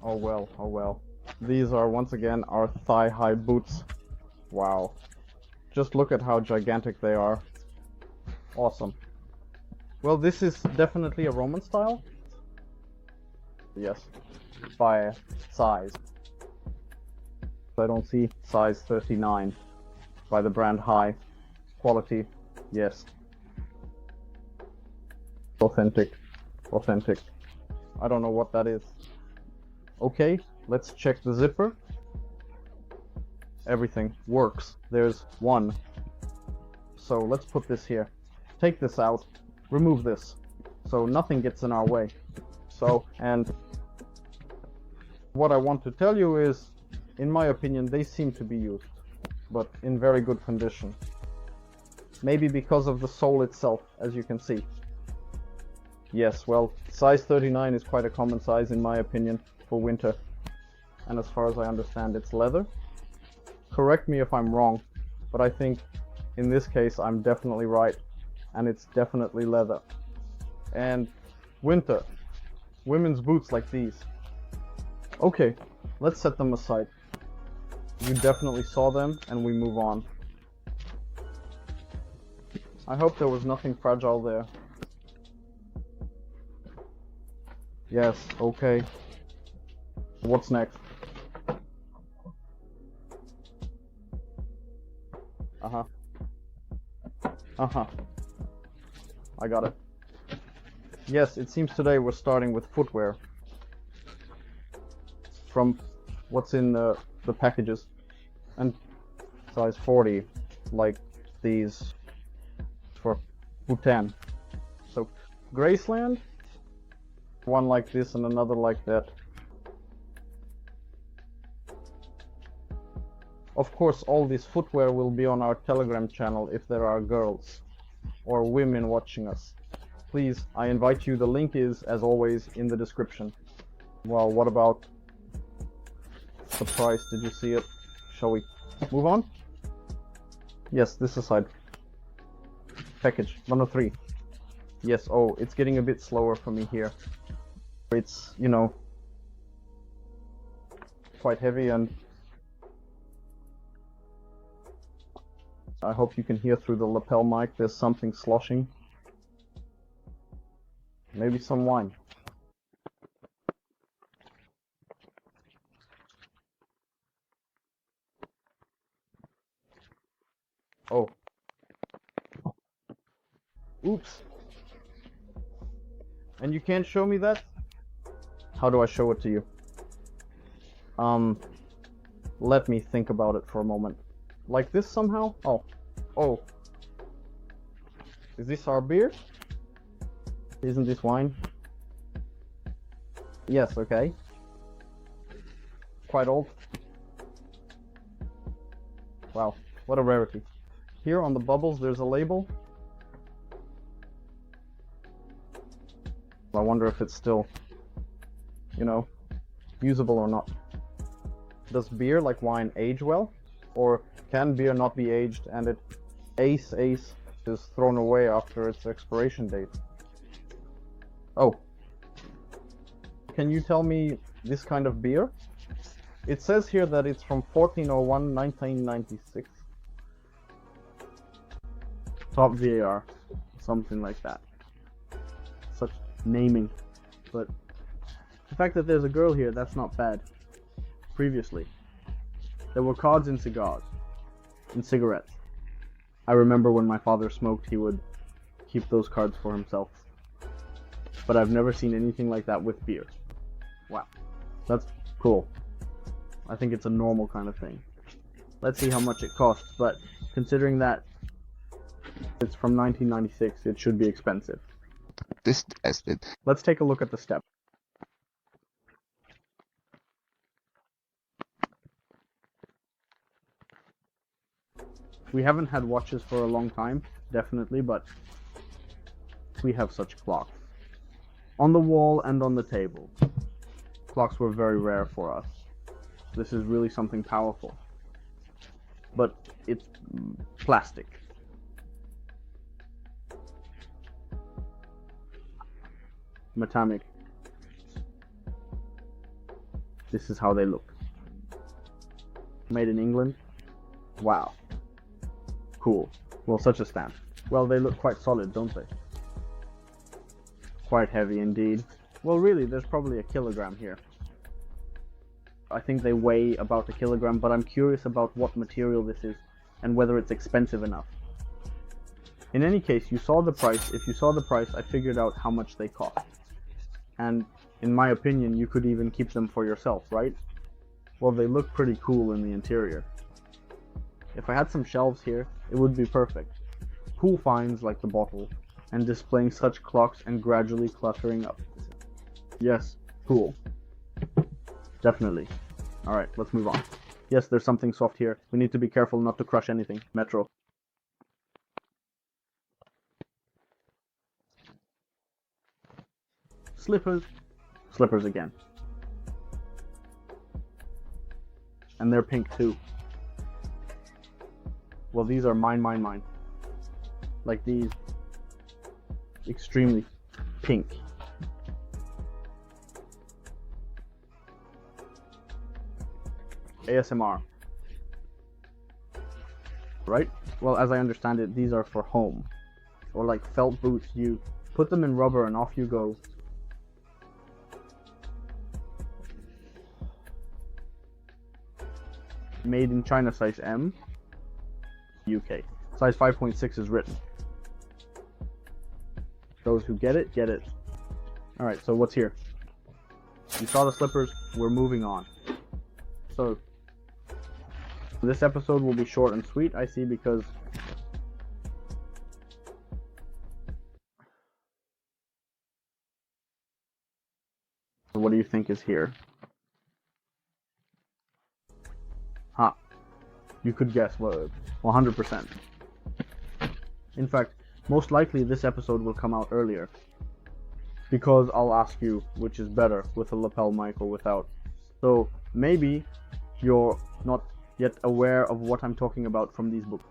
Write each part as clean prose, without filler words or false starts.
Oh well, oh well. These are once again our thigh-high boots. Wow. Just look at how gigantic they are. Awesome. Well, this is definitely a Roman style. Yes. By size. I don't see size 39. By the brand High. Quality. Yes. Authentic. Authentic. I don't know what that is. Okay, let's check the zipper. Everything works. There's one. So let's put this here. Take this out. Remove this. So nothing gets in our way. So, and what I want to tell you is, in my opinion, they seem to be used, but in very good condition. Maybe because of the sole itself, as you can see. Yes, well, size 39 is quite a common size in my opinion for winter. And as far as I understand, it's leather. Correct me if I'm wrong, but I think in this case I'm definitely right. And it's definitely leather. And winter. Women's boots like these. Okay, let's set them aside. You definitely saw them, and we move on. I hope there was nothing fragile there. Yes, okay. What's next? Uh-huh. Uh-huh. I got it. Yes, it seems today we're starting with footwear. From what's in the packages. And size 40, like these for Bhutan. So, Graceland, one like this and another like that. Of course, all this footwear will be on our Telegram channel if there are girls or women watching us. Please, I invite you. The link is, as always, in the description. Well, what about the price? Did you see it? Shall we move on? Yes, this aside. Package 103. Yes, oh, it's getting a bit slower for me here. It's, you know, quite heavy, and I hope you can hear through the lapel mic. There's something sloshing. Maybe some wine. Oh. Oops. And you can't show me that? How do I show it to you? Let me think about it for a moment. Like this somehow? Oh. Oh. Is this our beer? Isn't this wine? Yes, okay. Quite old. Wow, what a rarity. Here on the bubbles there's a label. I wonder if it's still, you know, usable or not. Does beer, like wine, age well? Or can beer not be aged and it ace is thrown away after its expiration date? Oh. Can you tell me this kind of beer? It says here that it's from 1401, 1996. Top VAR. Something like that. Such naming. But the fact that there's a girl here, that's not bad. Previously, there were cards in cigars. In cigarettes. I remember when my father smoked, he would keep those cards for himself. But I've never seen anything like that with beer. Wow. That's cool. I think it's a normal kind of thing. Let's see how much it costs, but considering that it's from 1996, it should be expensive. Let's take a look at the step. We haven't had watches for a long time, definitely, but we have such clocks. On the wall and on the table. Clocks were very rare for us. This is really something powerful. But it's plastic. Metallic. This is how they look. Made in England. Wow. Cool. Well, such a stamp. Well, they look quite solid, don't they? Quite heavy indeed. Well, really, there's probably a kilogram here. I think they weigh about a kilogram, but I'm curious about what material this is and whether it's expensive enough. In any case, you saw the price. If you saw the price, I figured out how much they cost. And in my opinion, you could even keep them for yourself, right? Well, they look pretty cool in the interior. If I had some shelves here, it would be perfect. Cool finds like the bottle, and displaying such clocks and gradually cluttering up. Yes, cool. Definitely. Alright, let's move on. Yes, there's something soft here. We need to be careful not to crush anything. Metro. Slippers. Slippers again. And they're pink too. Well, these are mine. Like these. Extremely pink. ASMR. Right? Well, as I understand it, these are for home. Or like felt boots. You put them in rubber and off you go. Made in China, size M. UK. Size 5.6 is written. Those who get it, get it. Alright, so what's here? You saw the slippers, we're moving on. So, this episode will be short and sweet, I see, because what do you think is here? Huh. You could guess, well, 100%. In fact, most likely this episode will come out earlier. Because I'll ask you which is better, with a lapel mic or without. So, maybe you're not yet aware of what I'm talking about from these books.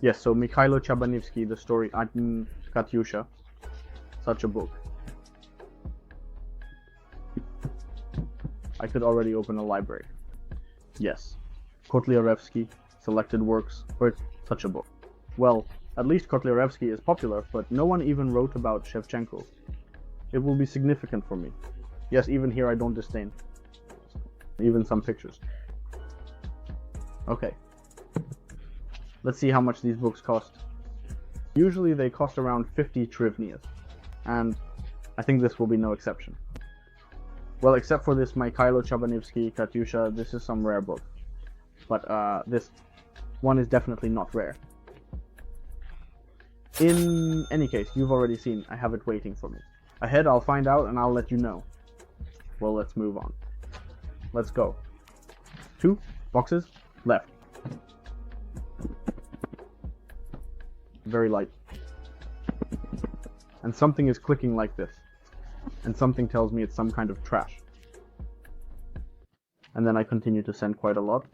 Yes, so Mikhailo Chabanivsky, the story Katyusha. Such a book. I could already open a library. Yes. Kotlяревsky, selected works, but such a book. Well, at least Kotlяревsky is popular, but no one even wrote about Shevchenko. It will be significant for me. Yes, even here I don't disdain. Even some pictures. Okay. Let's see how much these books cost. Usually they cost around 50 hryvnias, and I think this will be no exception. Well, except for this Mikhailo Chabanivsky Katyusha, this is some rare book. But this one is definitely not rare. In any case, you've already seen, I have it waiting for me. Ahead I'll find out and I'll let you know. Well, let's move on. Let's go. 2 boxes left. Very light. And something is clicking like this. And something tells me it's some kind of trash. And then I continue to send quite a lot.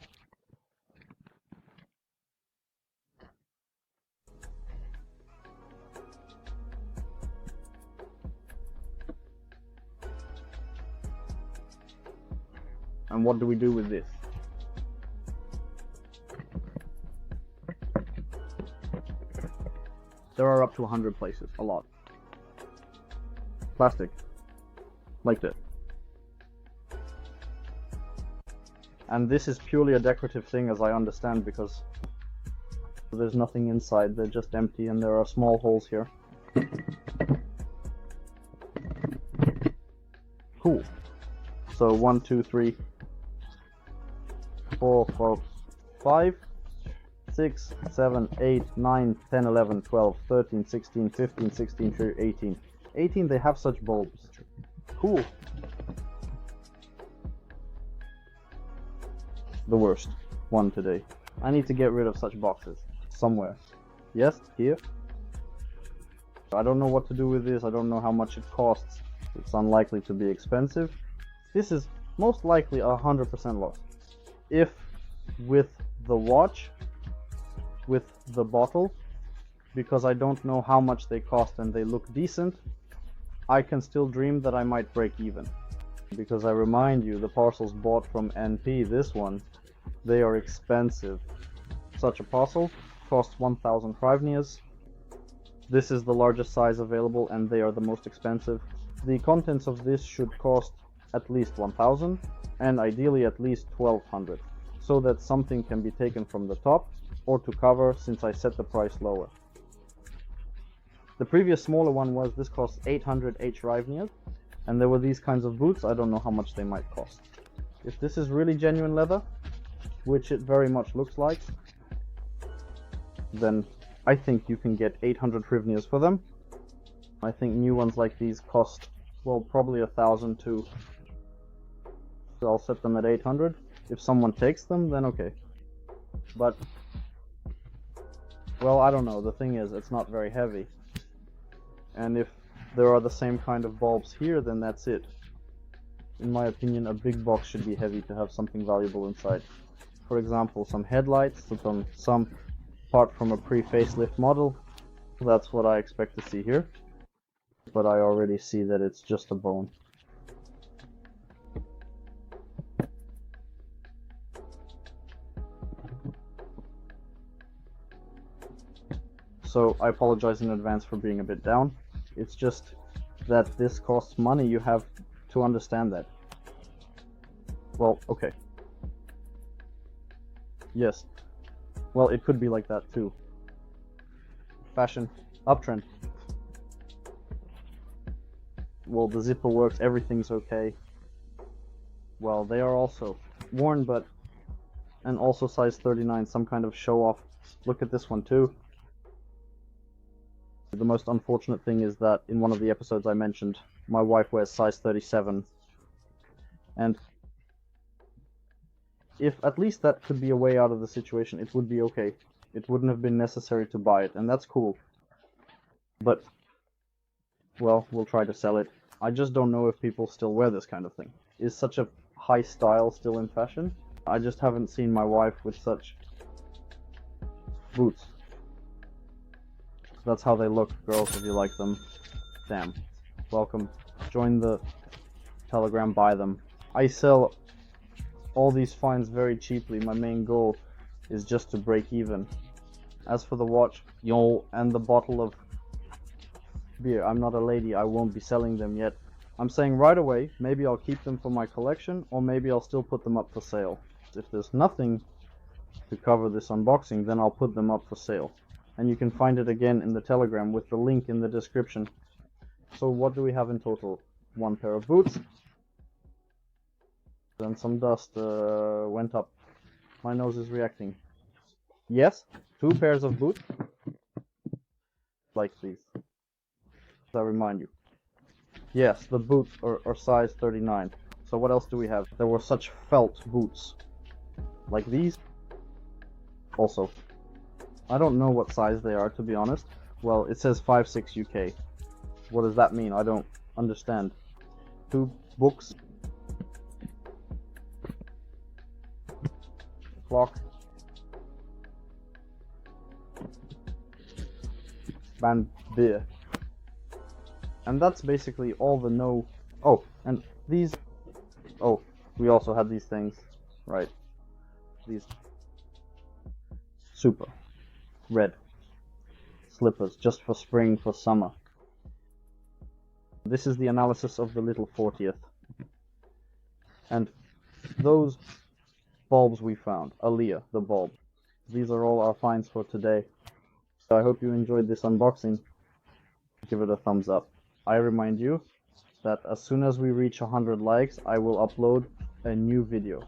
And what do we do with this? There are up to 100 places, a lot. Plastic. Like this. And this is purely a decorative thing, as I understand, because there's nothing inside, they're just empty, and there are small holes here. Cool. So 1, 2, 3, 4, 5, 6, 7, 8, 9, 10, 11, 12, 13, 16, 15, 16, 18. 18, they have such bulbs. Cool. The worst one today. I need to get rid of such boxes. Somewhere. Yes, here. I don't know what to do with this. I don't know how much it costs. It's unlikely to be expensive. This is most likely 100% lost. If with the watch, with the bottle, because I don't know how much they cost and they look decent, I can still dream that I might break even. Because I remind you, the parcels bought from NP, this one, they are expensive. Such a parcel costs 1,000 hryvnias. This is the largest size available and they are the most expensive. The contents of this should cost at least 1,000 and ideally at least 1,200, so that something can be taken from the top or to cover, since I set the price lower. The previous smaller one was, this costs 800 hryvnias, and there were these kinds of boots. I don't know how much they might cost. If this is really genuine leather, which it very much looks like, then I think you can get 800 hryvnias for them. I think new ones like these cost, well, probably 1,000 too. So I'll set them at 800. If someone takes them, then okay. But, well, I don't know. The thing is, it's not very heavy. And if there are the same kind of bulbs here, then that's it. In my opinion, a big box should be heavy to have something valuable inside. For example, some headlights, some part from a pre-facelift model. That's what I expect to see here. But I already see that it's just a bone. So I apologize in advance for being a bit down. It's just that this costs money. You have to understand that. Well, okay. Yes. Well, it could be like that too. Fashion. Uptrend. Well, the zipper works. Everything's okay. Well, they are also worn, but... and also size 39. Some kind of show-off. Look at this one too. The most unfortunate thing is that in one of the episodes I mentioned, my wife wears size 37. And if at least that could be a way out of the situation, it would be okay. It wouldn't have been necessary to buy it, and that's cool. But, well, we'll try to sell it. I just don't know if people still wear this kind of thing. Is such a high style still in fashion? I just haven't seen my wife with such boots. That's how they look, girls, if you like them. Damn. Welcome. Join the Telegram, buy them. I sell all these finds very cheaply. My main goal is just to break even. As for the watch, and the bottle of beer, I'm not a lady, I won't be selling them yet. I'm saying right away, maybe I'll keep them for my collection, or maybe I'll still put them up for sale. If there's nothing to cover this unboxing, then I'll put them up for sale. And you can find it again in the Telegram with the link in the description. So what do we have in total? One pair of boots. Then some dust went up. My nose is reacting. Yes, 2 pairs of boots. Like these. I remind you. Yes, the boots are size 39. So what else do we have? There were such felt boots. Like these. Also. I don't know what size they are, to be honest. Well, it says 5'6" UK. What does that mean? I don't understand. 2 books. Clock. Van beer. And that's basically all the no... Oh, and these... Oh, we also had these things. Right. These... Super. Red. Slippers, just for spring, for summer. This is the analysis of the little 40th. And those bulbs we found. Aaliyah, the bulb. These are all our finds for today. So I hope you enjoyed this unboxing. Give it a thumbs up. I remind you that as soon as we reach 100 likes, I will upload a new video.